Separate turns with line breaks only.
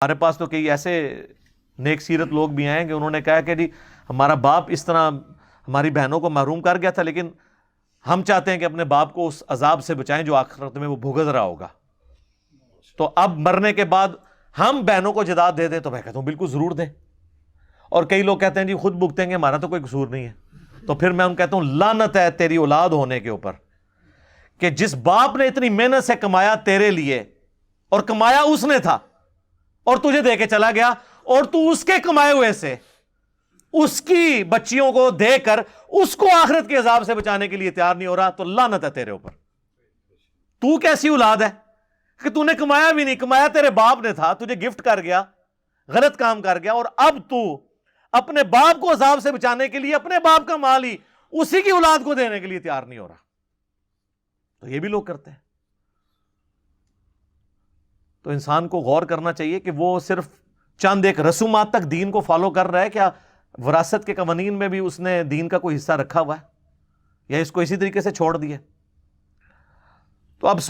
ہمارے پاس تو کئی ایسے نیک سیرت لوگ بھی آئے کہ انہوں نے کہا کہ جی ہمارا باپ اس طرح ہماری بہنوں کو محروم کر گیا تھا، لیکن ہم چاہتے ہیں کہ اپنے باپ کو اس عذاب سے بچائیں جو آخرت میں وہ بھگت رہا ہوگا، تو اب مرنے کے بعد ہم بہنوں کو جداد دے دیں۔ تو میں کہتا ہوں بالکل ضرور دیں۔ اور کئی لوگ کہتے ہیں جی خود بھگتیں گے، ہمارا تو کوئی قصور نہیں ہے۔ تو پھر میں ان کہتا ہوں لعنت ہے تیری اولاد ہونے کے اوپر کہ جس باپ نے اتنی محنت سے کمایا تیرے لیے، اور کمایا اس نے تھا اور تجھے دے کے چلا گیا، اور تو اس کے کمائے ہوئے سے اس کی بچیوں کو دے کر اس کو آخرت کے عذاب سے بچانے کے لیے تیار نہیں ہو رہا، تو لعنت ہے تیرے اوپر۔ تو کیسی اولاد ہے کہ تو نے کمایا بھی نہیں، کمایا تیرے باپ نے تھا، تجھے گفٹ کر گیا، غلط کام کر گیا، اور اب تو اپنے باپ کو عذاب سے بچانے کے لیے اپنے باپ کا مال ہی اسی کی اولاد کو دینے کے لیے تیار نہیں ہو رہا۔ تو یہ بھی لوگ کرتے ہیں۔ تو انسان کو غور کرنا چاہیے کہ وہ صرف چند ایک رسومات تک دین کو فالو کر رہا ہے، کیا وراثت کے قوانین میں بھی اس نے دین کا کوئی حصہ رکھا ہوا ہے، یا اس کو اسی طریقے سے چھوڑ دیا؟ تو اب